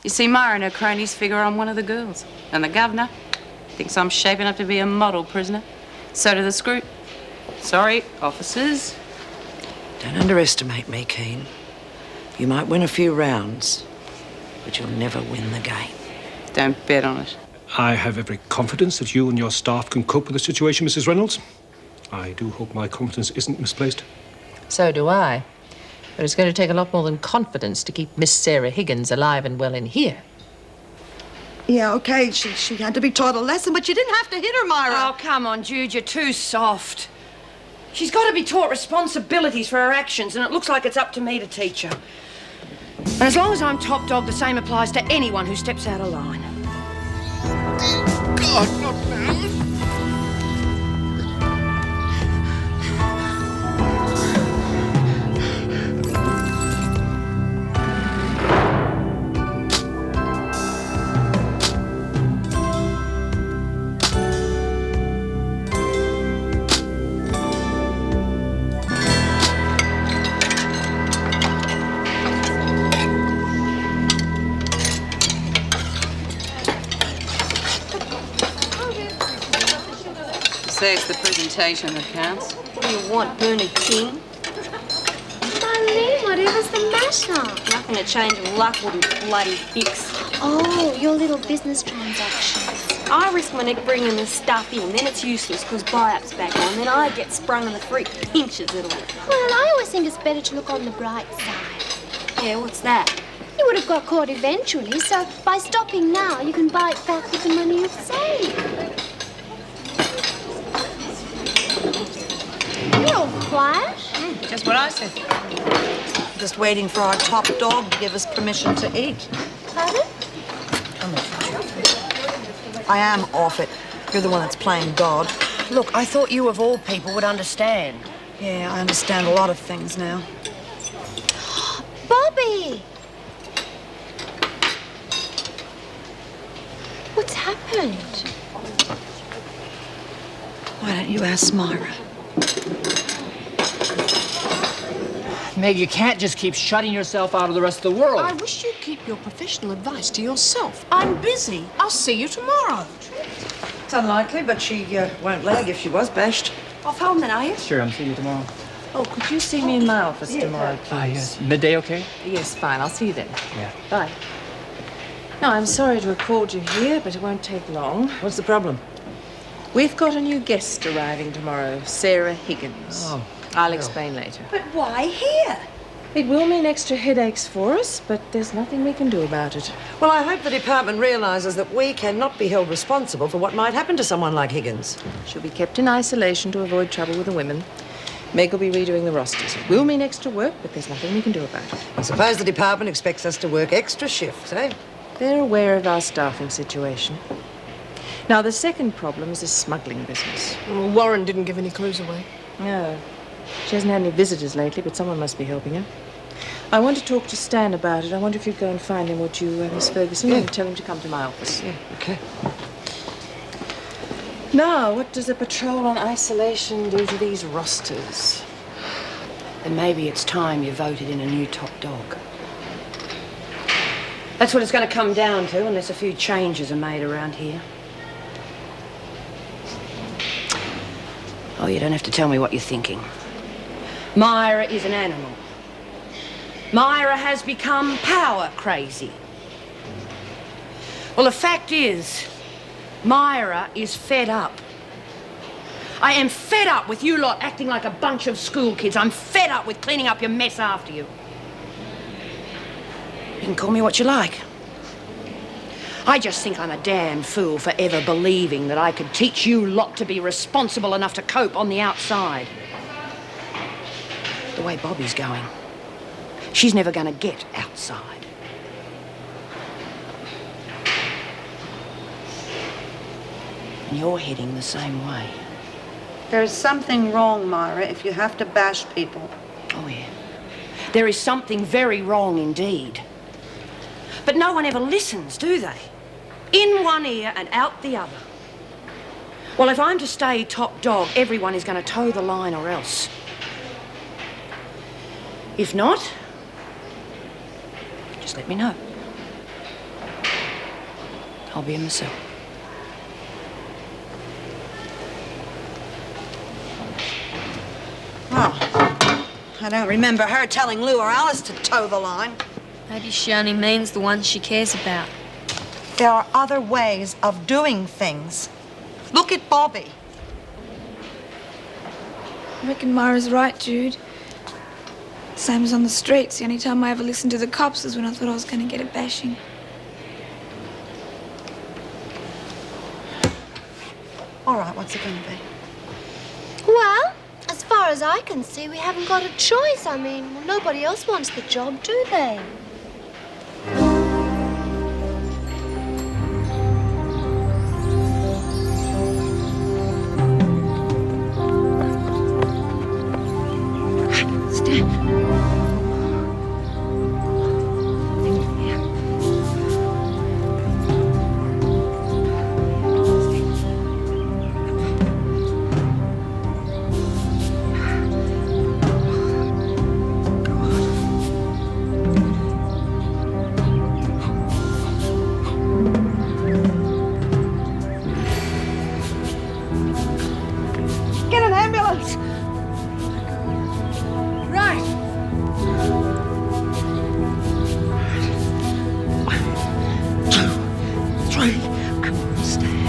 You see, Myra and her cronies figure I'm one of the girls. And the governor thinks I'm shaping up to be a model prisoner. So do the Scroot. Sorry, officers. Don't underestimate me, Keen. You might win a few rounds, but you'll never win the game. Don't bet on it. I have every confidence that you and your staff can cope with the situation, Mrs. Reynolds. I do hope my confidence isn't misplaced. So do I. But it's going to take a lot more than confidence to keep Miss Sarah Higgins alive and well in here. Yeah, okay, she had to be taught a lesson, but you didn't have to hit her, Myra. Oh, come on, Jude, you're too soft. She's got to be taught responsibilities for her actions, and it looks like it's up to me to teach her. And as long as I'm top dog, the same applies to anyone who steps out of line. God, not now. Say it's the presentation that counts. What do you want, Bernard King? Marlene, whatever's the matter? Nothing to change of luck wouldn't bloody fix. Oh, your little business transactions. I risk my neck bringing the stuff in, then it's useless because buy-up's back on, then I get sprung and the freak pinches it all. Well, I always think it's better to look on the bright side. Yeah, what's that? You would have got caught eventually, so by stopping now, you can buy it back with the money you've saved. You're all quiet. Just what I said. Just waiting for our top dog to give us permission to eat. Pardon? I am off it. You're the one that's playing God. Look, I thought you of all people would understand. Yeah, I understand a lot of things now. Bobby! What's happened? Why don't you ask Myra? Meg, you can't just keep shutting yourself out of the rest of the world. I wish you'd keep your professional advice to yourself. I'm busy. I'll see you tomorrow. It's unlikely, but she won't lag if she was bashed. Off home then, are you? Sure, I'm seeing you tomorrow. Oh, could you see me in my office tomorrow, please? Yes. Midday, okay? Yes, fine. I'll see you then. Yeah. Bye. No, I'm sorry to have called you here, but it won't take long. What's the problem? We've got a new guest arriving tomorrow, Sarah Higgins. Oh. I'll explain later. But why here? It will mean extra headaches for us, but there's nothing we can do about it. Well, I hope the department realises that we cannot be held responsible for what might happen to someone like Higgins. She'll be kept in isolation to avoid trouble with the women. Meg will be redoing the rosters. It will mean extra work, but there's nothing we can do about it. I suppose the department expects us to work extra shifts, eh? They're aware of our staffing situation. Now, the second problem is the smuggling business. Well, Warren didn't give any clues away. No. She hasn't had any visitors lately, but someone must be helping her. I want to talk to Stan about it. I wonder if you'd go and find him, would you, Miss Ferguson, and tell him to come to my office. Yeah, okay. Now, what does a patrol on isolation do to these rosters? Then maybe it's time you voted in a new top dog. That's what it's going to come down to, unless a few changes are made around here. Oh, you don't have to tell me what you're thinking. Myra is an animal. Myra has become power crazy. Well, the fact is, Myra is fed up. I am fed up with you lot acting like a bunch of school kids. I'm fed up with cleaning up your mess after you. You can call me what you like. I just think I'm a damn fool for ever believing that I could teach you lot to be responsible enough to cope on the outside. The way Bobby's going, she's never going to get outside. And you're heading the same way. There's something wrong, Myra, if you have to bash people. Oh, yeah. There is something very wrong indeed. But no one ever listens, do they? In one ear and out the other. Well, if I'm to stay top dog, everyone is going to toe the line or else. If not, just let me know. I'll be in myself. Oh, I don't remember her telling Lou or Alice to toe the line. Maybe she only means the ones she cares about. There are other ways of doing things. Look at Bobby. I reckon Myra's right, Jude. Same as on the streets. The only time I ever listened to the cops was when I thought I was going to get a bashing. All right, what's it going to be? Well, as far as I can see, we haven't got a choice. I mean, nobody else wants the job, do they? Get an ambulance! Right. Three. Come on, Stan.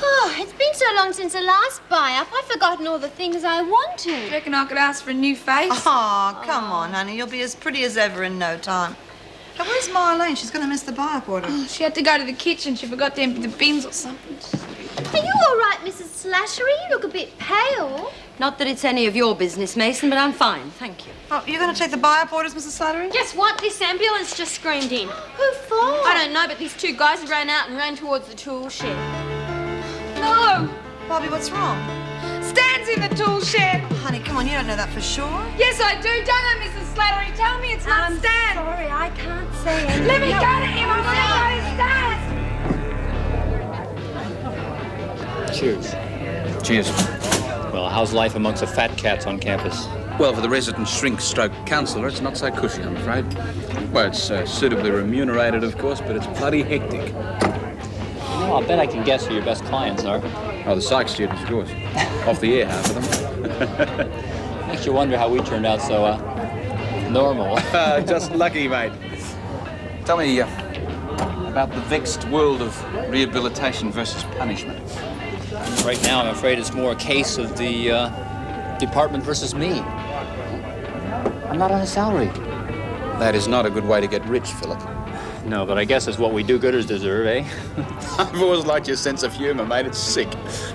Oh, it's been so long since the last buy-up, I've forgotten all the things I wanted. Reckon I could ask for a new face? Oh, come on, honey. You'll be as pretty as ever in no time. Now, where's Marlene? She's going to miss the buy-up order. Oh, she had to go to the kitchen. She forgot to empty the bins or something. Are you all right, Mrs. Slashery? You look a bit pale. Not that it's any of your business, Mason, but I'm fine, thank you. Oh, you're going to take the buy-up orders, Mrs. Slattery? Guess what? This ambulance just screamed in. Who for? I don't know, but these two guys ran out and ran towards the tool shed. No! Bobby, what's wrong? Stan's in the tool shed. Oh, honey, come on. You don't know that for sure. Yes, I do. Don't I, Mrs. Slattery? Tell me it's not Stan. Sorry, I can't say anything. Let me go to him. I'm going to go to Stan. Cheers. Cheers. Well, how's life amongst the fat cats on campus? Well, for the resident shrink-stroke-counsellor, it's not so cushy, I'm afraid. Well, it's suitably remunerated, of course, but it's bloody hectic. Well, I'll bet I can guess who your best clients are. Oh, the psych students, of course. Off the air, half of them. Makes you wonder how we turned out so, normal. Just lucky, mate. Tell me about the vexed world of rehabilitation versus punishment. Right now, I'm afraid it's more a case of the department versus me. I'm not on a salary. That is not a good way to get rich, Philip. No, but I guess it's what we do-gooders deserve, eh? I've always liked your sense of humor, mate. It's sick.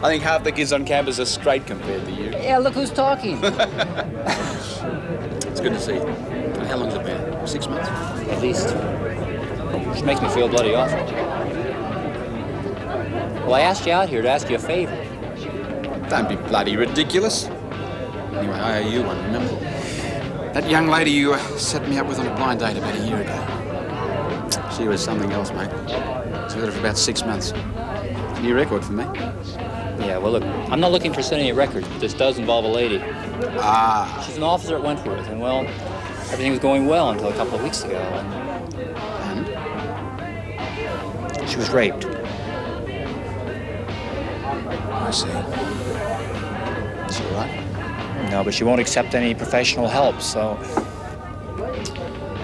I think half the kids on campus are straight compared to you. Yeah, look who's talking. It's good to see you. And how long's it been? 6 months? At least. Which makes me feel bloody awful. Well, I asked you out here to ask you a favor. Don't be bloody ridiculous. Anyway, I owe you one, remember? That young lady you set me up with on a blind date about a year ago. She was something else, mate. I was with her for about 6 months. New record for me. Yeah, well, look, I'm not looking for setting any records, but this does involve a lady. Ah. She's an officer at Wentworth, and, well, everything was going well until a couple of weeks ago, and she was raped. I see. Is she all right? No, but she won't accept any professional help, so...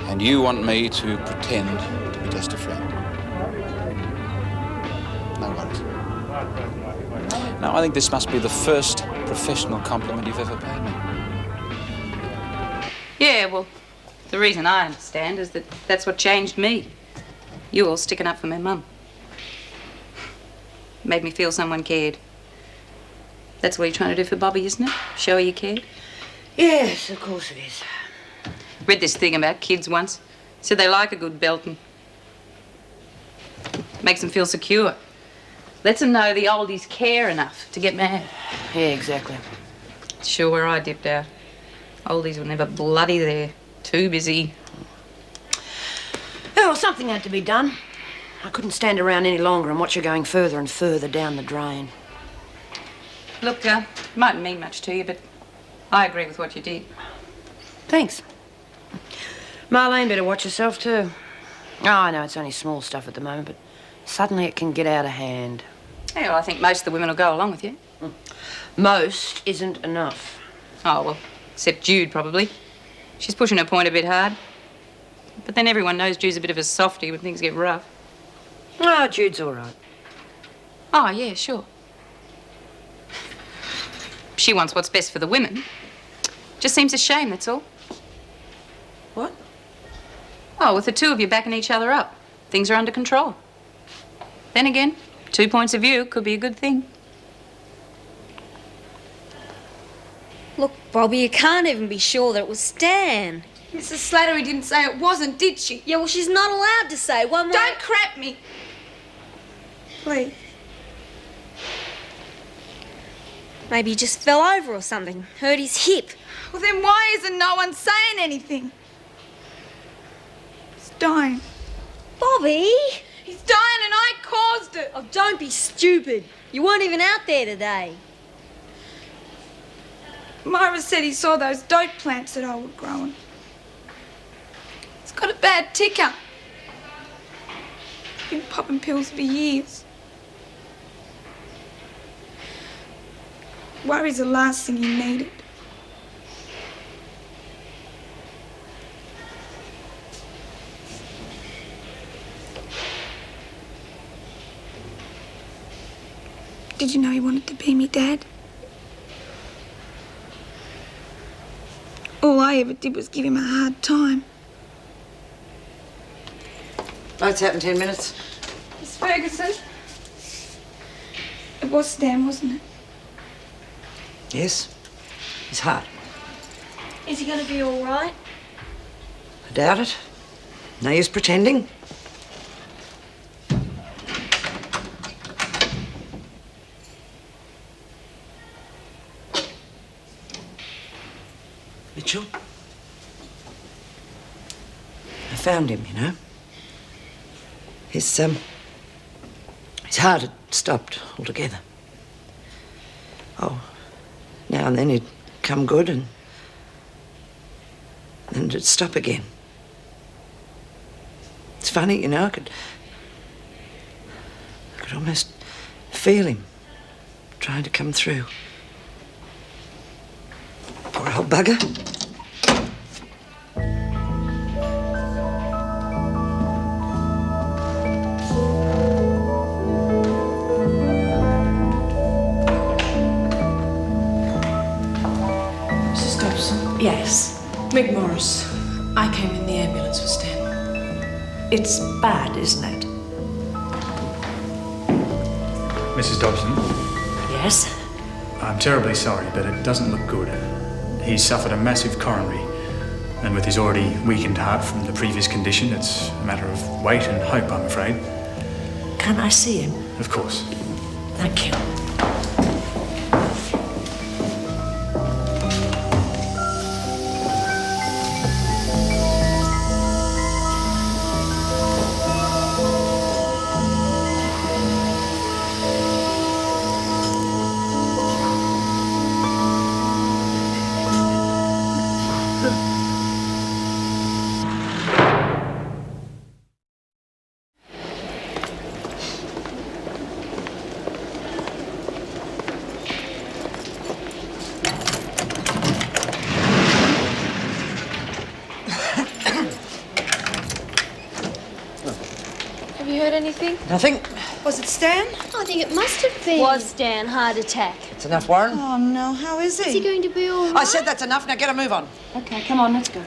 And you want me to pretend to be just a friend? No worries. Now, I think this must be the first professional compliment you've ever paid me. Yeah, well, the reason I understand is that that's what changed me. You all sticking up for my mum. Made me feel someone cared. That's what you're trying to do for Bobby, isn't it? Show her you cared? Yes, of course it is. Read this thing about kids once. Said they like a good belting. Makes them feel secure. Lets them know the oldies care enough to get mad. Yeah, exactly. Sure where I dipped out. Oldies were never bloody there. Too busy. Oh, well, something had to be done. I couldn't stand around any longer and watch her going further and further down the drain. Look, it mightn't mean much to you, but I agree with what you did. Thanks. Marlene better watch herself too. Oh, I know it's only small stuff at the moment, but suddenly it can get out of hand. Yeah, well, I think most of the women will go along with you. Most isn't enough. Oh, well, except Jude, probably. She's pushing her point a bit hard. But then everyone knows Jude's a bit of a softie when things get rough. Oh, Jude's all right. Oh, yeah, sure. She wants what's best for the women. Just seems a shame, that's all. What? Oh, with the two of you backing each other up, things are under control. Then again, 2 points of view could be a good thing. Look, Bobby, you can't even be sure that it was Stan. Mrs. Slattery didn't say it wasn't, did she? Yeah, well, she's not allowed to say one more... Don't crap me. Please. Maybe he just fell over or something, hurt his hip. Well, then why isn't no one saying anything? He's dying. Bobby! He's dying and I caused it. Oh, don't be stupid. You weren't even out there today. Myra said he saw those dope plants that I was growing. He's got a bad ticker. Been popping pills for years. Worry's the last thing he needed. Did you know he wanted to be me dad? All I ever did was give him a hard time. Lights out in 10 minutes. Miss Ferguson? It was Stan, wasn't it? Yes. His heart. Is he going to be all right? I doubt it. No use pretending. Mitchell? I found him, you know. His heart had stopped altogether. Oh, now and then he'd come good and then it'd stop again. It's funny, you know, I could almost feel him trying to come through. Poor old bugger. Mrs. Dobson. Yes. Meg Morris. I came in the ambulance for Stan. It's bad, isn't it? Mrs. Dobson, Yes? I'm terribly sorry, but it doesn't look good. He's suffered a massive coronary, and with his already weakened heart from the previous condition, it's a matter of wait and hope, I'm afraid. Can I see him? Of course. Thank you. Have you heard anything? Nothing. Was it Stan? I think it must have been. Was Stan heart attack? It's enough, Warren. Oh, no. How is Is he he? going to be all right? I said that's enough. Now get a move on. Okay, come on, let's go.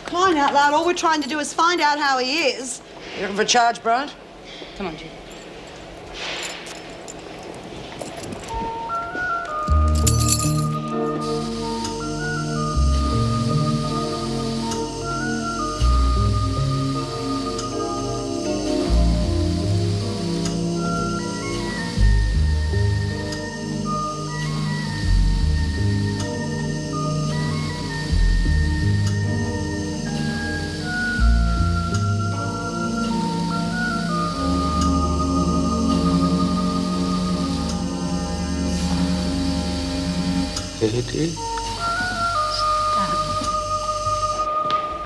Crying out loud, all we're trying to do is find out how he is. You looking for a charge, Bryant? Come on, Jude. Eddie.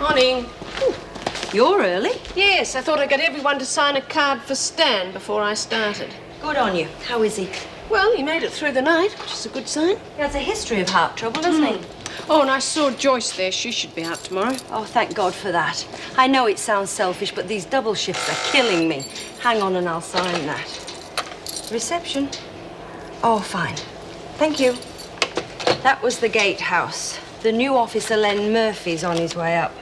Morning. You're early. Yes, I thought I'd get everyone to sign a card for Stan before I started. Good on you. How is he? Well, he made it through the night, which is a good sign. He has a history of heart trouble, doesn't he? Oh, and I saw Joyce there. She should be out tomorrow. Oh, thank God for that. I know it sounds selfish, but these double shifts are killing me. Hang on and I'll sign that. Reception. Oh, fine. Thank you. That was the gatehouse. The new officer, Len Murphy's on his way up.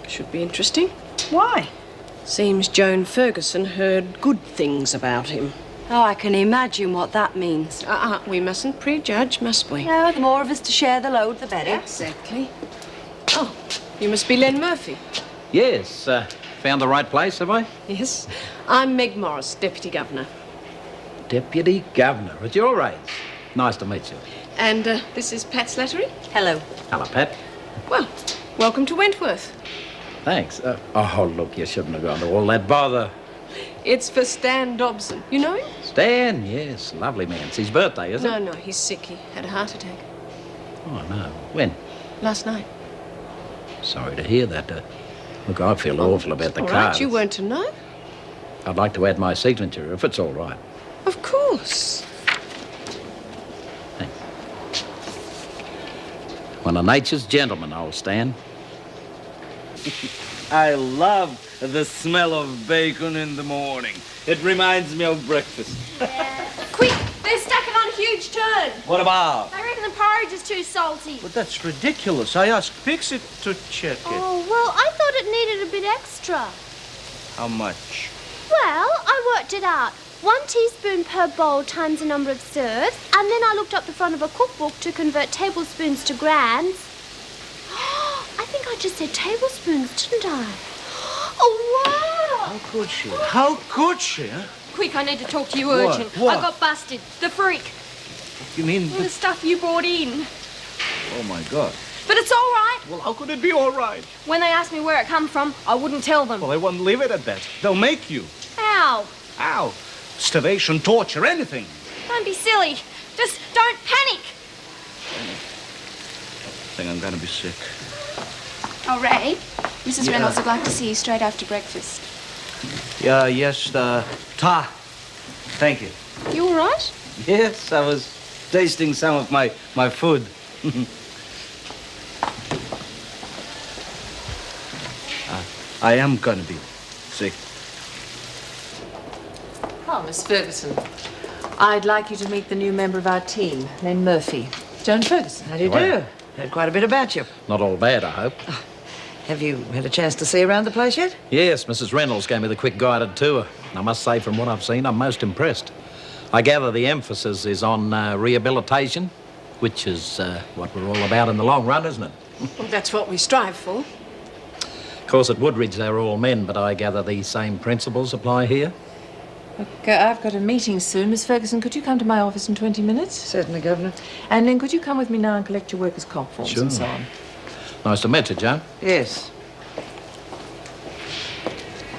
Should be interesting. Why? Seems Joan Ferguson heard good things about him. Oh, I can imagine what that means. We mustn't prejudge, must we? No, the more of us to share the load, the better. Exactly. Oh, you must be Len Murphy. Yes, found the right place, have I? Yes. I'm Meg Morris, Deputy Governor. Deputy Governor at your age. Nice to meet you. And this is Pat Slattery. Hello. Hello, Pat. Well, welcome to Wentworth. Thanks. Oh, look, you shouldn't have gone to all that bother. It's for Stan Dobson. You know him? Stan, yes, lovely man. It's his birthday, isn't it? No, he's sick. He had a heart attack. Oh, no. When? Last night. Sorry to hear that. Look, I feel awful about the All car. right, you weren't to know? I'd like to add my signature, if it's all right. Of course. One of nature's gentlemen, old Stan. I love the smell of bacon in the morning. It reminds me of breakfast. Quick, they're stacking on a huge turn. What about? I reckon the porridge is too salty. But that's ridiculous. I asked Pixie to check it. Oh, well, I thought it needed a bit extra. How much? Well, I worked it out. 1 teaspoon per bowl times the number of serves, and then I looked up the front of a cookbook to convert tablespoons to grams. I think I just said tablespoons, didn't I? Oh, wow! How could she? How could she? Huh? Quick, I need to talk to you What? urgent. What? I got busted. The freak. You mean? The stuff you brought in. Oh, my God. But it's all right. Well, how could it be all right? When they asked me where it come from, I wouldn't tell them. Well, they won't leave it at that. They'll make you. How? How? Starvation, torture, anything. Don't be silly. Just don't panic. I think I'm gonna be sick. Oh, Ray, Mrs. Yeah. Reynolds would like to see you straight after breakfast. Yeah, yes, Ta. Thank you. You all right? Yes, I was tasting some of my food. I am gonna be sick. Oh, Miss Ferguson. I'd like you to meet the new member of our team, Len Murphy. Joan Ferguson. How do you Well. do? Heard quite a bit about you. Not all bad, I hope. Have you had a chance to see around the place yet? Yes, Mrs. Reynolds gave me the quick guided tour. I must say, from what I've seen, I'm most impressed. I gather the emphasis is on rehabilitation, which is what we're all about in the long run, isn't it? Well, that's what we strive for. Of course, at Woodridge, they're all men, but I gather these same principles apply here. Look, I've got a meeting soon. Miss Ferguson, could you come to my office in 20 minutes? Certainly, Governor. And then could you come with me now and collect your workers' comp forms and so on? Nice to meet you, Joan. Yes.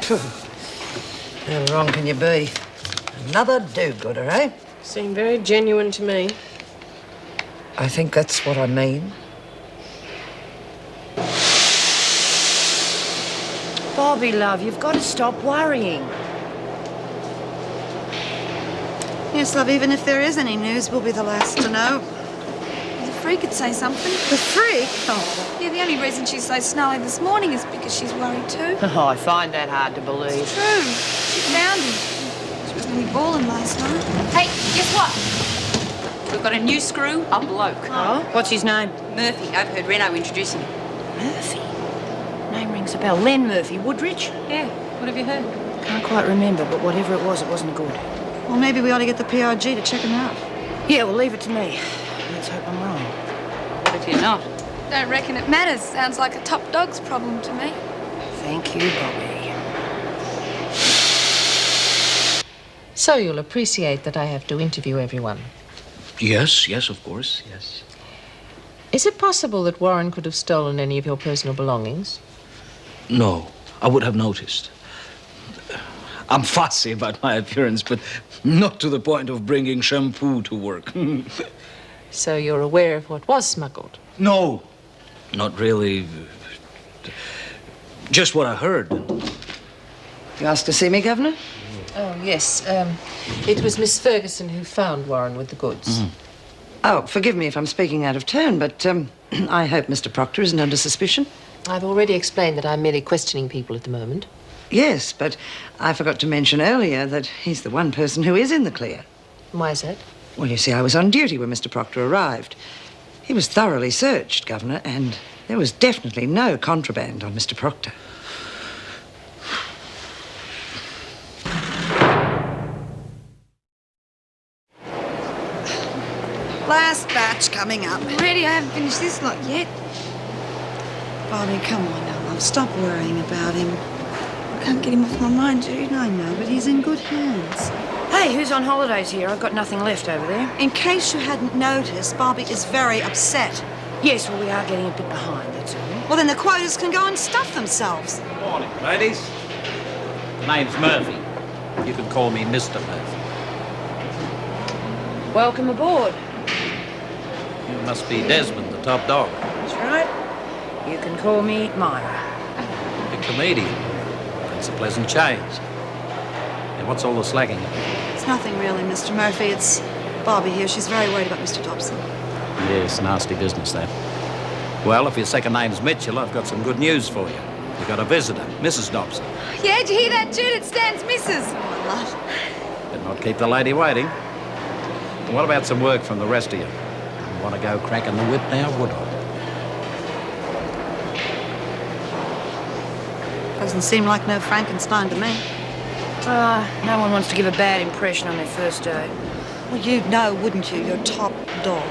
How wrong can you be? Another do-gooder, eh? Seem very genuine to me. I think that's what I mean. Bobby, love, you've got to stop worrying. Yes, love, even if there is any news, we'll be the last to know. The freak could say something. The freak? Oh. Yeah, the only reason she's so snarly this morning is because she's worried too. Oh, I find that hard to believe. It's true. She found him. She was nearly bawling last night. Hey, guess what? We've got a new screw, a bloke. Oh? What's his name? Murphy. I've heard Reno introduce him. Murphy? Name rings a bell. Len Murphy, Woodridge? Yeah. What have you heard? Can't quite remember, but whatever it wasn't good. Well, maybe we ought to get the PRG to check him out. Yeah, well, leave it to me. Let's hope I'm wrong. What if you're not? Don't reckon it matters. Sounds like a top dog's problem to me. Thank you, Bobby. So you'll appreciate that I have to interview everyone. Yes, of course, yes. Is it possible that Warren could have stolen any of your personal belongings? No, I would have noticed. I'm fussy about my appearance, but not to the point of bringing shampoo to work. So you're aware of what was smuggled? No, not really. Just what I heard. You asked to see me, Governor? Oh, yes. It was Miss Ferguson who found Warren with the goods. Oh, forgive me if I'm speaking out of turn, but I hope Mr. Proctor isn't under suspicion. I've already explained that I'm merely questioning people at the moment. Yes, but I forgot to mention earlier that he's the one person who is in the clear. Why is that? Well, you see, I was on duty when Mr. Proctor arrived. He was thoroughly searched, Governor, and there was definitely no contraband on Mr. Proctor. Last batch coming up. Already, I haven't finished this lot yet. Bobby, come on now, love. Stop worrying about him. I can't get him off my mind, Jude. I know, but he's in good hands. Hey, who's on holidays here? I've got nothing left over there. In case you hadn't noticed, Bobby is very upset. Yes, well, we are getting a bit behind, that's all. Well, then the quotas can go and stuff themselves. Morning, ladies. Name's Murphy. You can call me Mr. Murphy. Welcome aboard. You must be Desmond, the top dog. That's right. You can call me Myra. A comedian. It's a pleasant change. And what's all the slacking? It's nothing really, Mr. Murphy. It's Bobby here. She's very worried about Mr. Dobson. Yes, nasty business, that. Well, if your second name's Mitchell, I've got some good news for you. You've got a visitor, Mrs. Dobson. Yeah, did you hear that, Jude? It stands Mrs. Oh, love. Did not keep the lady waiting. And what about some work from the rest of you? You want to go cracking the whip now, would I? Doesn't seem like no Frankenstein to me. No one wants to give a bad impression on their first day. Well, you'd know, wouldn't you? You're top dog.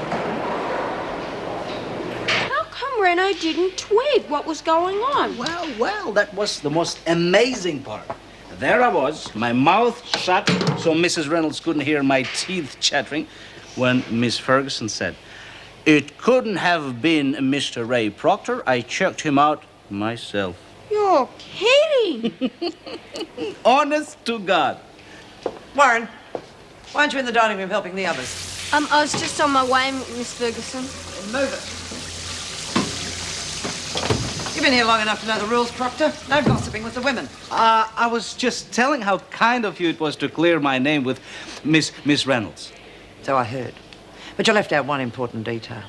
How come Reno didn't twig what was going on? Well, that was the most amazing part. There I was, my mouth shut so Mrs. Reynolds couldn't hear my teeth chattering, when Miss Ferguson said, "It couldn't have been Mr. Ray Proctor. I checked him out myself." You're kidding. Honest to God. Warren, why aren't you in the dining room helping the others? I was just on my way, Miss Ferguson. Move it. You've been here long enough to know the rules, Proctor. No gossiping with the women. I was just telling how kind of you it was to clear my name with Miss Reynolds. So I heard. But you left out one important detail.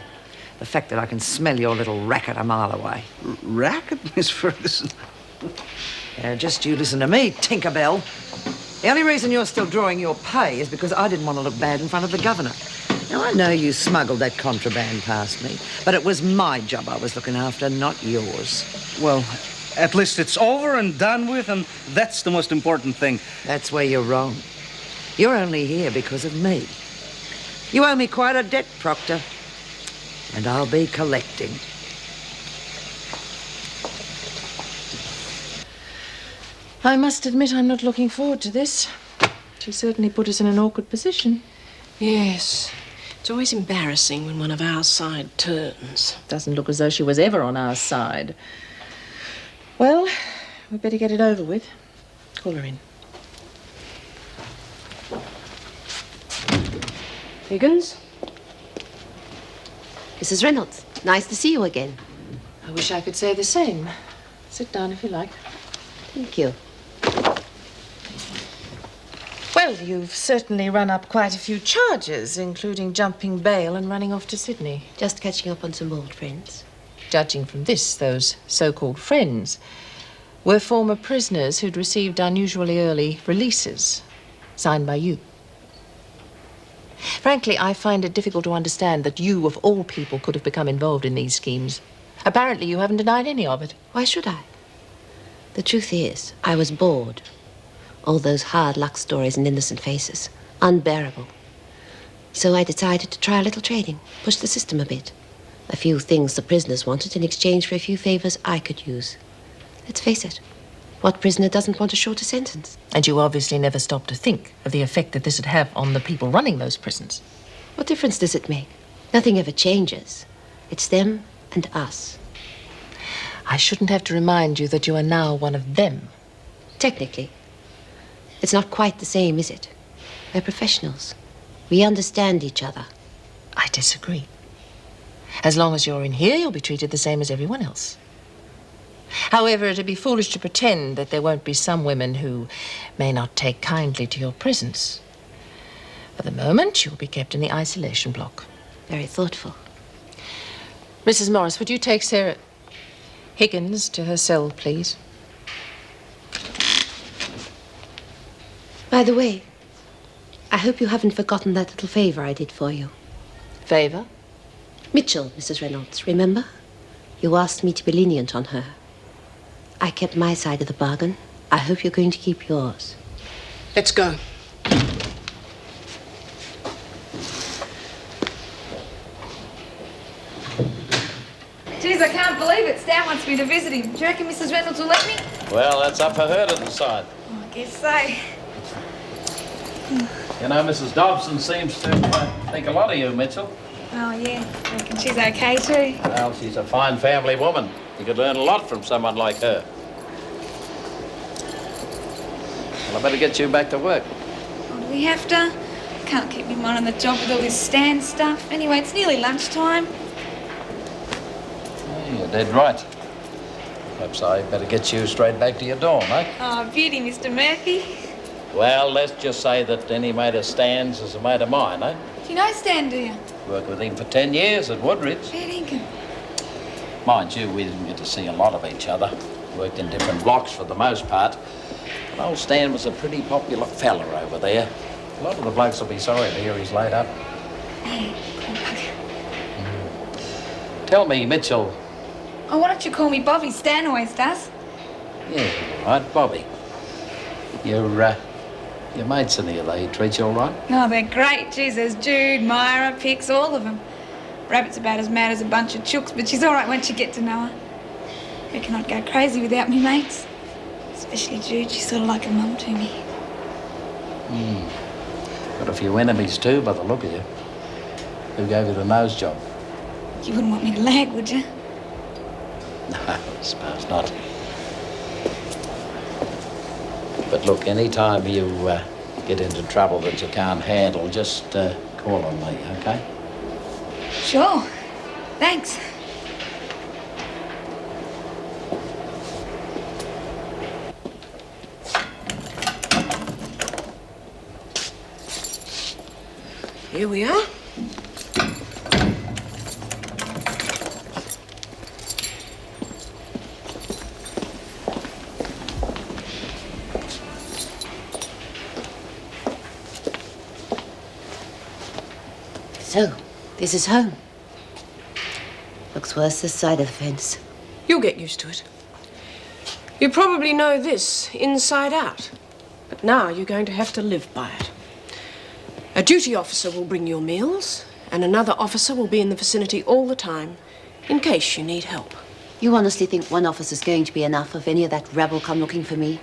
The fact that I can smell your little racket a mile away. Racket, Miss Ferguson? Just you listen to me, Tinkerbell. The only reason you're still drawing your pay is because I didn't want to look bad in front of the governor. Now, I know you smuggled that contraband past me, but it was my job I was looking after, not yours. Well, at least it's over and done with, and that's the most important thing. That's where you're wrong. You're only here because of me. You owe me quite a debt, Proctor. And I'll be collecting. I must admit I'm not looking forward to this. She certainly put us in an awkward position. Yes. It's always embarrassing when one of our side turns. Doesn't look as though she was ever on our side. Well, we'd better get it over with. Call her in. Higgins? Mrs. Reynolds, nice to see you again. I wish I could say the same. Sit down if you like. Thank you. Well, you've certainly run up quite a few charges, including jumping bail and running off to Sydney. Just catching up on some old friends. Judging from this, those so-called friends were former prisoners who'd received unusually early releases, signed by you. Frankly, I find it difficult to understand that you, of all people, could have become involved in these schemes. Apparently, you haven't denied any of it. Why should I? The truth is, I was bored. All those hard luck stories and innocent faces. Unbearable. So I decided to try a little trading, push the system a bit. A few things the prisoners wanted in exchange for a few favors I could use. Let's face it, what prisoner doesn't want a shorter sentence? And you obviously never stopped to think of the effect that this would have on the people running those prisons. What difference does it make? Nothing ever changes. It's them and us. I shouldn't have to remind you that you are now one of them. Technically. It's not quite the same, is it? We're professionals. We understand each other. I disagree. As long as you're in here, you'll be treated the same as everyone else. However, it'd be foolish to pretend that there won't be some women who may not take kindly to your presence. For the moment, you'll be kept in the isolation block. Very thoughtful. Mrs. Morris, would you take Sarah Higgins to her cell, please? By the way, I hope you haven't forgotten that little favor I did for you. Favor? Mitchell, Mrs. Reynolds, remember? You asked me to be lenient on her. I kept my side of the bargain. I hope you're going to keep yours. Let's go. Geez, I can't believe it. Stan wants me to visit him. Do you reckon Mrs. Reynolds will let me? Well, that's up for her to decide. Oh, I guess so. You know, Mrs. Dobson seems to think a lot of you, Mitchell. Oh, yeah. I reckon she's okay too. Well, she's a fine family woman. You could learn a lot from someone like her. Well, I better get you back to work. Oh, do we have to? Can't keep me on the job with all this Stan stuff. Anyway, it's nearly lunchtime. Yeah, you're dead right. Perhaps I better get you straight back to your dorm, eh? Oh, beauty, Mr. Murphy. Well, let's just say that any mate of Stan's is a mate of mine, eh? Do you know Stan, do you? Worked with him for 10 years at Woodridge. Fair dinkum. Mind you, we didn't get to see a lot of each other. Worked in different blocks for the most part. But old Stan was a pretty popular fella over there. A lot of the blokes will be sorry to hear he's laid up. Tell me, Mitchell. Oh, why don't you call me Bobby? Stan always does. Yeah, right, Bobby. Your mates in here, they treat you all right? Oh, they're great. Geez, there's Jude, Myra, Pix, all of them. Rabbit's about as mad as a bunch of chooks, but she's all right once you get to know her. Reckon I'd go crazy without me mates. Especially Jude. She's sort of like a mum to me. Got a few enemies too, by the look of you. Who gave you the nose job? You wouldn't want me to lag, would you? No, I suppose not. But look, any time you get into trouble that you can't handle, just call on me, okay? Sure. Thanks. Here we are. So, this is home. Looks worse this side of the fence. You'll get used to it. You probably know this inside out, but now you're going to have to live by it. A duty officer will bring your meals, and another officer will be in the vicinity all the time, in case you need help. You honestly think one officer's going to be enough if any of that rabble come looking for me?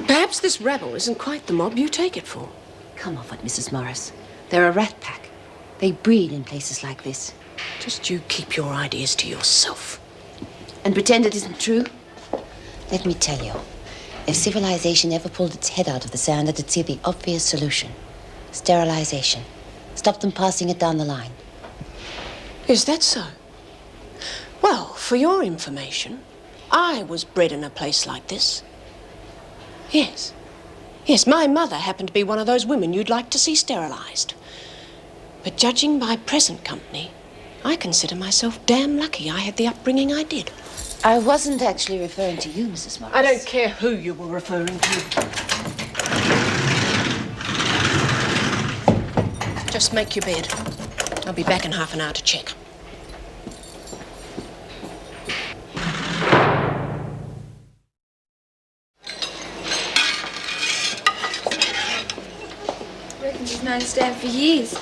Perhaps this rabble isn't quite the mob you take it for. Come off it, Mrs. Morris. They're a rat pack. They breed in places like this. Just you keep your ideas to yourself. And pretend it isn't true? Let me tell you, if civilization ever pulled its head out of the sand, it'd see the obvious solution. Sterilization. Stop them passing it down the line. Is that so? Well, for your information, I was bred in a place like this. Yes. Yes, my mother happened to be one of those women you'd like to see sterilized. But judging by present company, I consider myself damn lucky I had the upbringing I did. I wasn't actually referring to you, Mrs. Morris. I don't care who you were referring to. Just make your bed. I'll be back in half an hour to check. I reckon she's known Stan for years.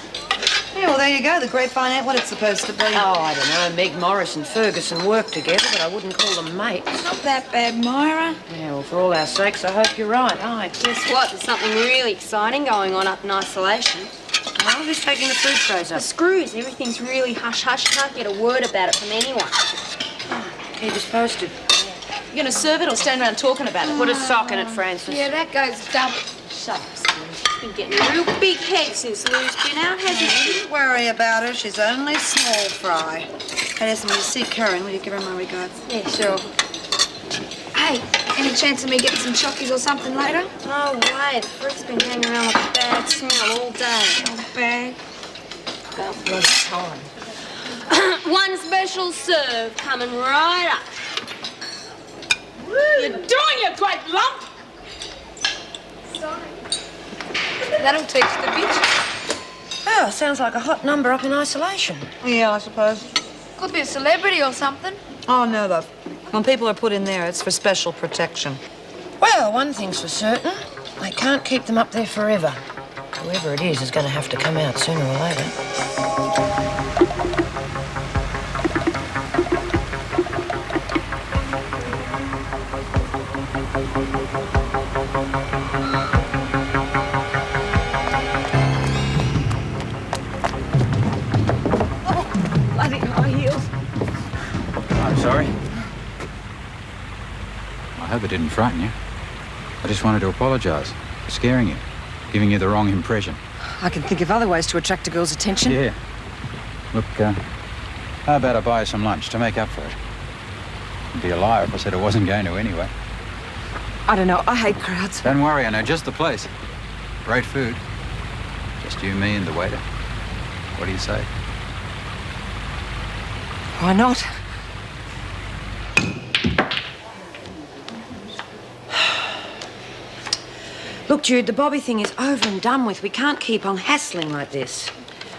Yeah, well, there you go. The grapevine ain't what it's supposed to be. Oh, I don't know. Meg Morris and Ferguson work together, but I wouldn't call them mates. Not that bad, Myra. Yeah, well, for all our sakes, I hope you're right, aye. Guess what? There's something really exciting going on up in isolation. Well, who's taking the food trays The up? screws. Everything's really hush-hush. Can't get a word about it from anyone. Keep us posted. You gonna serve it or stand around talking about it? Put a sock in it, Francis. Yeah, that goes double. Shut up, She's been getting a real big head since Lou's been out, hasn't she? Don't worry about her. She's only small fry. Hey, listen, when you see Karen, will you give her my regards? Yeah, sure. Hey, any chance of me getting some chockies or something later? No way. The fruit's been hanging around like a bad smell all day. Oh, bad. About bloody time. One special serve coming right up. You're doing, you great lump! That'll teach the bitch. Oh, sounds like a hot number up in isolation. Yeah, I suppose. Could be a celebrity or something. Oh, no, love. When people are put in there, it's for special protection. Well, one thing's for certain. They can't keep them up there forever. Whoever it is going to have to come out sooner or later. Bloody high heels. I'm sorry. I hope it didn't frighten you. I just wanted to apologise for scaring you, giving you the wrong impression. I can think of other ways to attract a girl's attention. Yeah. Look, how about I buy you some lunch to make up for it? I'd be a liar if I said I wasn't going to anyway. I don't know. I hate crowds. Don't worry, I know just the place. Great food. Just you, me, and the waiter. What do you say? Why not? Look, Jude, the Bobby thing is over and done with. We can't keep on hassling like this.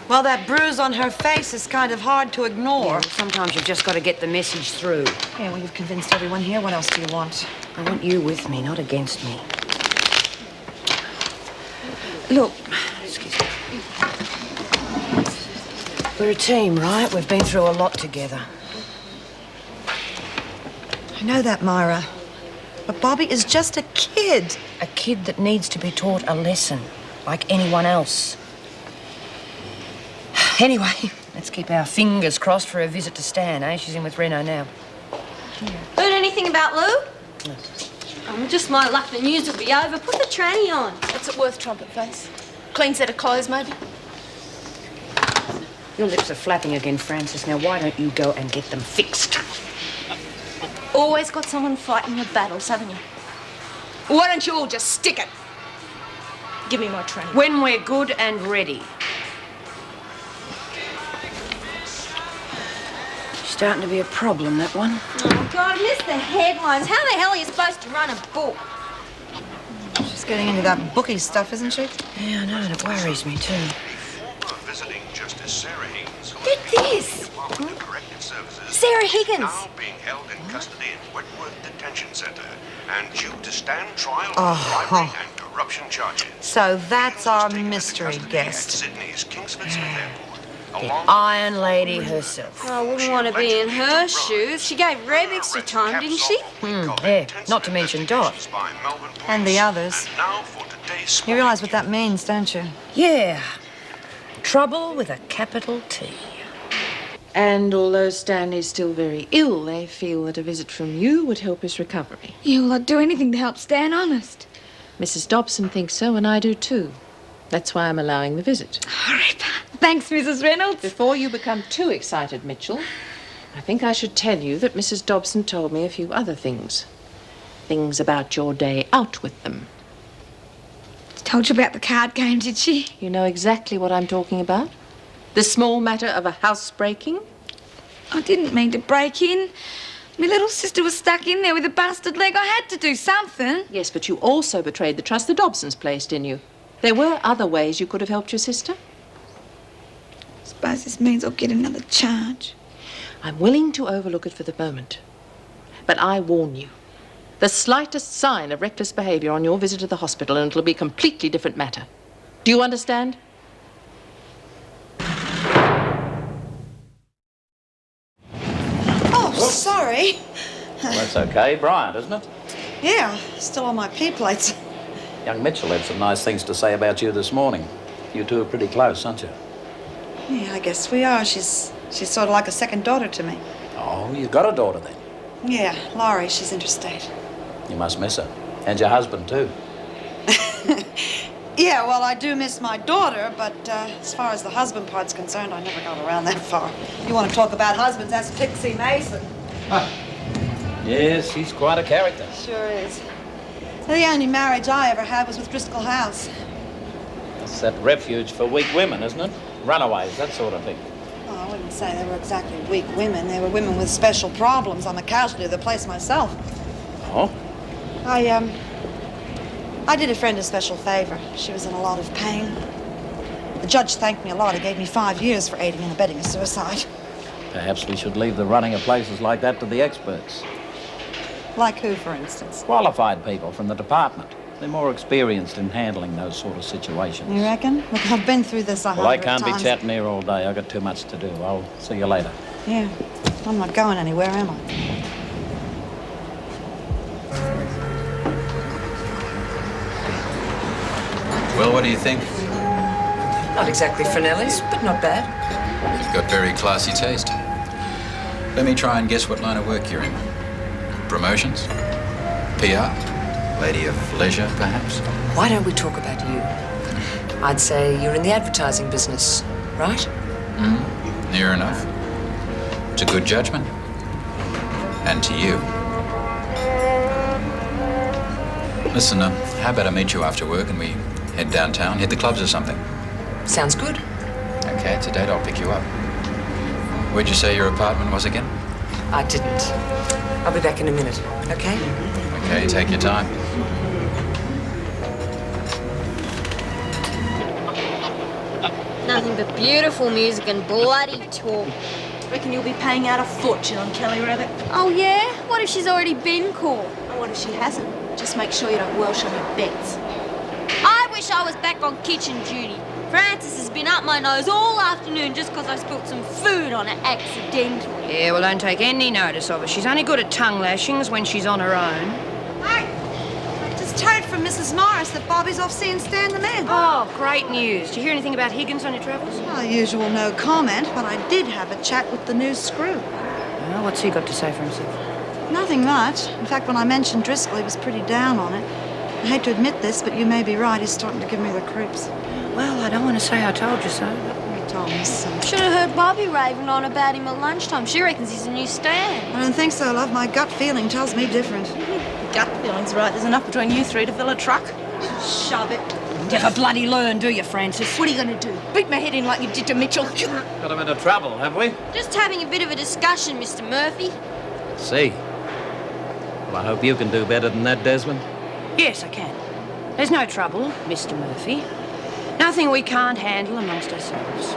Well, that bruise on her face is kind of hard to ignore. Yeah, sometimes you've just got to get the message through. Yeah, well, you've convinced everyone here. What else do you want? I want you with me, not against me. Look, excuse me. We're a team, right? We've been through a lot together. I know that, Myra. But Bobby is just a kid. A kid that needs to be taught a lesson, like anyone else. Anyway, let's keep our fingers crossed for a visit to Stan, eh? She's in with Reno now. Heard anything about Lou? Just my luck, the news will be over. Put the tranny on. What's it worth, trumpet face? Clean set of clothes, maybe? Your lips are flapping again, Francis. Now, why don't you go and get them fixed? Always got someone fighting your battles, haven't you? Why don't you all just stick it? Give me my tranny. When we're good and ready. Starting to be a problem, that one. Oh, God, I missed the headlines. How the hell are you supposed to run a book? She's getting into that bookie stuff, isn't she? Yeah, I know, and it worries me, too. Visiting Justice Sarah Higgins. Get this! Sarah Higgins. Now being held in custody in Wentworth Detention Centre and due to stand trial Oh. on bribery and corruption charges. So that's our mystery guest. Sydney's Kingsford Smith Airport. The Iron Lady herself. I wouldn't want to be in her shoes. She gave Reb extra time, didn't she? Yeah, not to mention Dot. And the others. You realise what that means, don't you? Yeah. Trouble with a capital T. And although Stanley's still very ill, they feel that a visit from you would help his recovery. Yeah, well, I'd do anything to help Stan, honest. Mrs. Dobson thinks so, and I do too. That's why I'm allowing the visit. All right. Thanks, Mrs. Reynolds. Before you become too excited, Mitchell, I think I should tell you that Mrs. Dobson told me a few other things. Things about your day out with them. She told you about the card game, did she? You know exactly what I'm talking about? The small matter of a housebreaking? I didn't mean to break in. My little sister was stuck in there with a busted leg. I had to do something. Yes, but you also betrayed the trust the Dobsons placed in you. There were other ways you could have helped your sister. I suppose this means I'll get another charge. I'm willing to overlook it for the moment. But I warn you, the slightest sign of reckless behaviour on your visit to the hospital and it'll be a completely different matter. Do you understand? Oh, sorry. Well, that's okay. Bryant, isn't it? Yeah, still on my pea plates. Young Mitchell had some nice things to say about you this morning. You two are pretty close, aren't you? Yeah, I guess we are. She's sort of like a second daughter to me. Oh, you got a daughter then? Yeah, Laurie, she's interstate. You must miss her. And your husband, too. Yeah, well, I do miss my daughter, but as far as the husband part's concerned, I never got around that far. You want to talk about husbands, that's Pixie Mason. Yes, he's quite a character. Sure is. The only marriage I ever had was with Driscoll House. That's that refuge for weak women, isn't it? Runaways, that sort of thing. Oh, I wouldn't say they were exactly weak women. They were women with special problems. I'm a casualty of the place myself. Oh? I did a friend a special favor. She was in a lot of pain. The judge thanked me a lot. He gave me 5 years for aiding and abetting a suicide. Perhaps we should leave the running of places like that to the experts. Like who, for instance? Qualified people from the department. They're more experienced in handling those sort of situations. You reckon? Look, I've been through this 100 Well, I can't times. be chatting here all day. I've got too much to do. I'll see you later. Yeah. I'm not going anywhere, am I? Well, what do you think? Not exactly Finelli's, but not bad. You've got very classy taste. Let me try and guess what line of work you're in. Promotions? PR? Lady of leisure, perhaps? Why don't we talk about you? I'd say you're in the advertising business, right? Near enough. It's a good judgment. And to you. Listen, how about I meet you after work and we head downtown, hit the clubs or something? Sounds good. Okay, it's a date. I'll pick you up. Where'd you say your apartment was again? I didn't. I'll be back in a minute, okay? Okay, take your time. Nothing but beautiful music and bloody talk. Reckon you'll be paying out a fortune on Kelly Rabbit. Oh, yeah? What if she's already been caught? Oh, what if she hasn't? Just make sure you don't welsh on your bets. I wish I was back on kitchen duty. Frances has been up my nose all afternoon just because I spilt some food on it accidentally. Yeah, well, don't take any notice of her. She's only good at tongue lashings when she's on her own. Hey! I just heard from Mrs. Morris that Bobby's off seeing Stan the man. Oh, great news. Did you hear anything about Higgins on your travels? Well, usual no comment, but I did have a chat with the new screw. Well, what's he got to say for himself? Nothing much. In fact, when I mentioned Driscoll, he was pretty down on it. I hate to admit this, but you may be right. He's starting to give me the creeps. Well, I don't want to say I told you so. You told me so. Should have heard Bobby raving on about him at lunchtime. She reckons he's a new Stan. I don't think so, love. My gut feeling tells me different. Gut feeling's right. There's enough between you three to fill a truck. Shove it. Never bloody learn, do you, Francis? What are you going to do? Beat my head in like you did to Mitchell? Got him into trouble, have we? Just having a bit of a discussion, Mr. Murphy. See. Well, I hope you can do better than that, Desmond. Yes, I can. There's no trouble, Mr. Murphy. Nothing we can't handle amongst ourselves.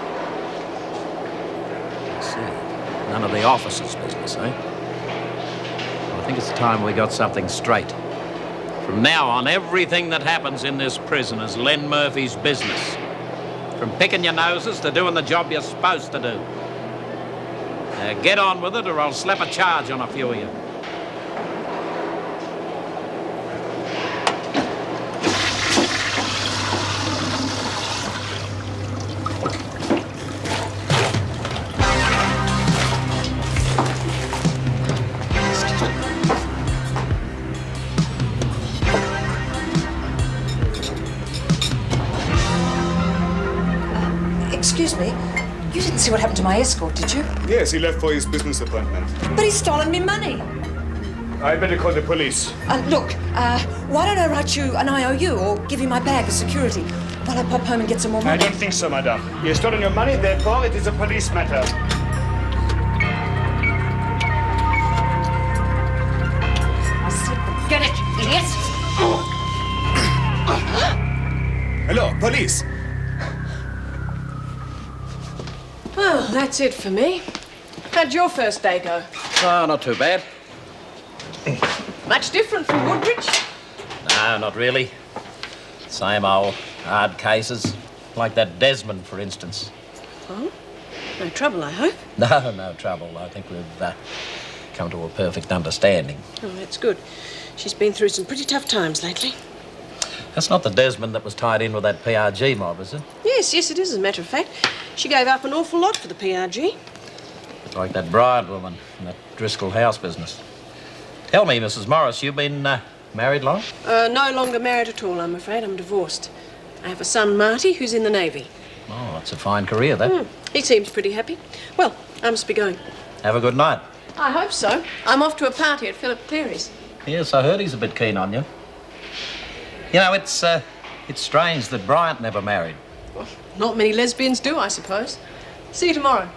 See. None of the officers' business, eh? Well, I think it's time we got something straight. From now on, everything that happens in this prison is Len Murphy's business. From picking your noses to doing the job you're supposed to do. Now get on with it or I'll slap a charge on a few of you. Excuse me, you didn't see what happened to my escort, did you? Yes, he left for his business appointment. But he's stolen me money. I better call the police. Look, why don't I write you an IOU or give you my bag as security while I pop home and get some more I money? don't think so, madame. He has stolen your money, therefore it is a police matter. I said, get it, idiot! Hello, police. Well, that's it for me. How'd your first day go? Oh, not too bad. Much different from Woodbridge? No, not really. Same old hard cases. Like that Desmond, for instance. Oh? No trouble, I hope? No trouble. I think we've come to a perfect understanding. Oh, that's good. She's been through some pretty tough times lately. That's not the Desmond that was tied in with that PRG mob, is it? Yes, it is, as a matter of fact. She gave up an awful lot for the PRG. Like that Bryant woman in that Driscoll House business. Tell me, Mrs. Morris, you've been married long? No longer married at all, I'm afraid. I'm divorced. I have a son, Marty, who's in the Navy. Oh, that's a fine career, that. He seems pretty happy. Well, I must be going. Have a good night. I hope so. I'm off to a party at Philip Cleary's. Yes, I heard he's a bit keen on you. You know, it's strange that Bryant never married. Well, not many lesbians do, I suppose. See you tomorrow.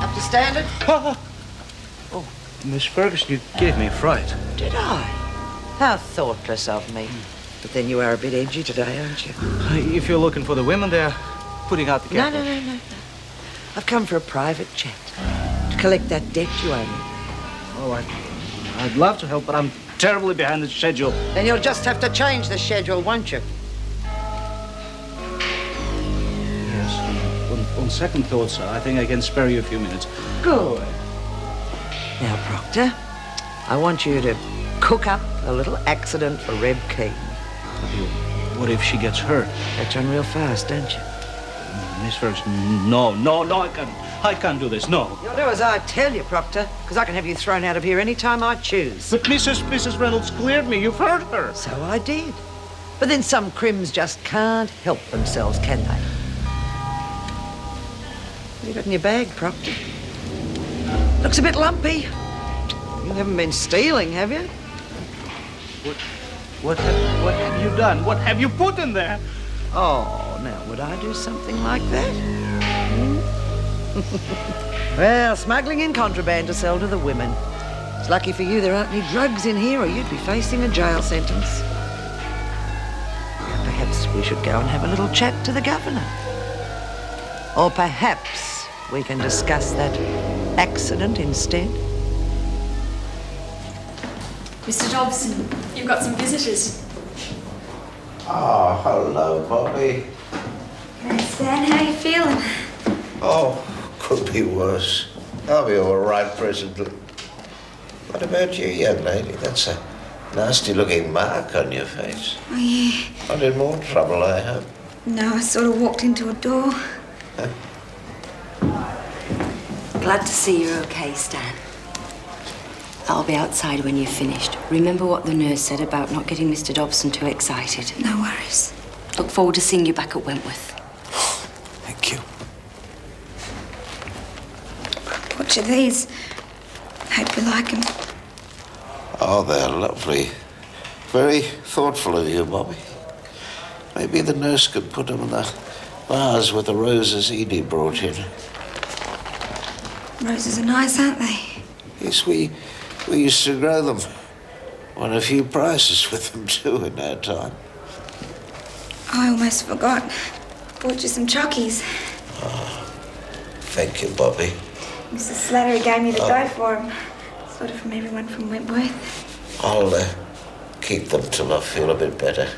Up to standard? Oh, Miss Ferguson, you gave me a fright. Did I? How thoughtless of me. But then you are a bit edgy today, aren't you? If you're looking for the women, they're putting out the No, cattle. no. I've come for a private chat. To collect that debt you owe me. Oh, I'd love to help, but I'm terribly behind the schedule. Then you'll just have to change the schedule, won't you? Yes. On second thoughts, I think I can spare you a few minutes. Good. Now, Proctor, I want you to cook up a little accident for Reb Keane. What if she gets hurt? That's run real fast, don't you? Miss Ferguson, no, I can't do this, no. You'll do as I tell you, Proctor, because I can have you thrown out of here any time I choose. But Mrs. Reynolds cleared me. You've heard her. So I did. But then some crims just can't help themselves, can they? What have you got in your bag, Proctor? Looks a bit lumpy. You haven't been stealing, have you? What have you done? What have you put in there? Oh, now, would I do something like that? Well, smuggling in contraband to sell to the women. It's lucky for you there aren't any drugs in here or you'd be facing a jail sentence. Now, perhaps we should go and have a little chat to the governor. Or perhaps we can discuss that accident instead. Mr. Dobson, you've got some visitors. Oh, hello, Bobby. Hey, Stan, how you feeling? Oh, could be worse. I'll be all right presently. What about you, young lady? That's a nasty-looking mark on your face. Oh, yeah. Not in more trouble, I hope. No, I sort of walked into a door. Huh? Glad to see you're okay, Stan. I'll be outside when you've finished. Remember what the nurse said about not getting Mr. Dobson too excited. No worries. Look forward to seeing you back at Wentworth. Thank you. What are these? Hope you like them. Oh, they're lovely. Very thoughtful of you, Bobby. Maybe the nurse could put them in the vase with the roses Edie brought in. Roses are nice, aren't they? Yes, we used to grow them. Won a few prizes with them, too, in our time. I almost forgot. Bought you some chockies. Oh, thank you, Bobby. Mrs. Slattery gave me the dough for them. Sort of from everyone from Wentworth. I'll keep them till I feel a bit better.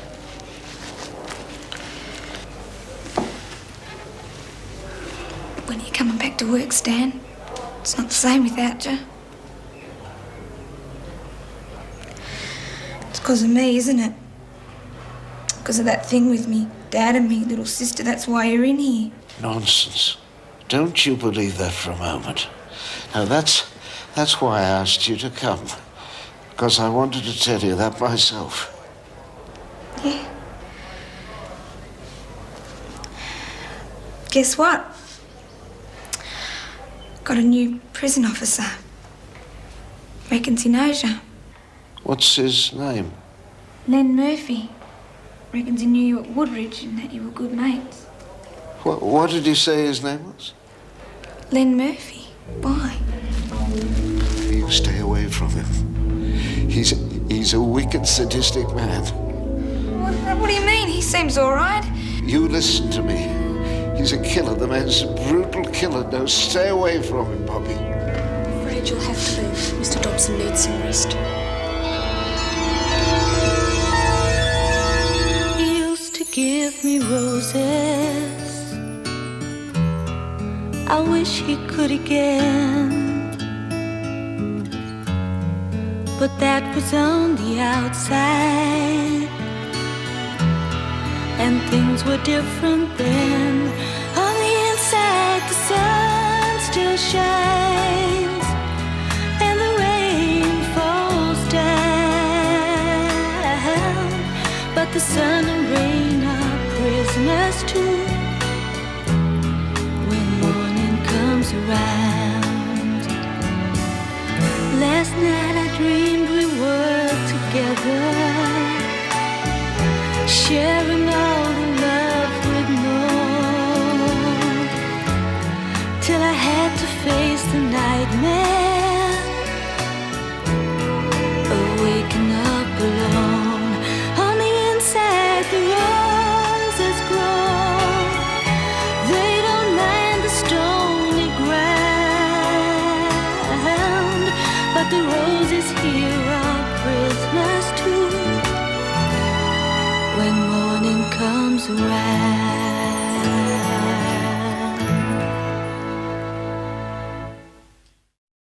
When are you coming back to work, Stan? It's not the same without you. It's because of me, isn't it? Because of that thing with me dad and me little sister. That's why you're in here. Nonsense. Don't you believe that for a moment. Now, that's why I asked you to come. Because I wanted to tell you that myself. Yeah. Guess what? Got a new prison officer. Reckons he knows you. What's his name? Len Murphy. Reckons he knew you at Woodridge and that you were good mates. What did he say his name was? Len Murphy. Why? You stay away from him. He's a wicked, sadistic man. What do you mean? He seems all right. You listen to me. He's a killer. The man's a brutal killer. No, stay away from him, Bobby. I'm afraid you'll have to leave. Mr. Dobson needs some rest. He used to give me roses. I wish he could again. But that was on the outside, and things were different then. On the inside, the sun still shines, and the rain falls down. But the sun and rain are Christmas too. When morning comes around. Last night I dreamed we were together, sharing all the love we'd known, till I had to face the nightmare of waking up alone. On the inside the roses grow, they don't mind the stony ground, but the roses here are Christmas too. When morning comes around.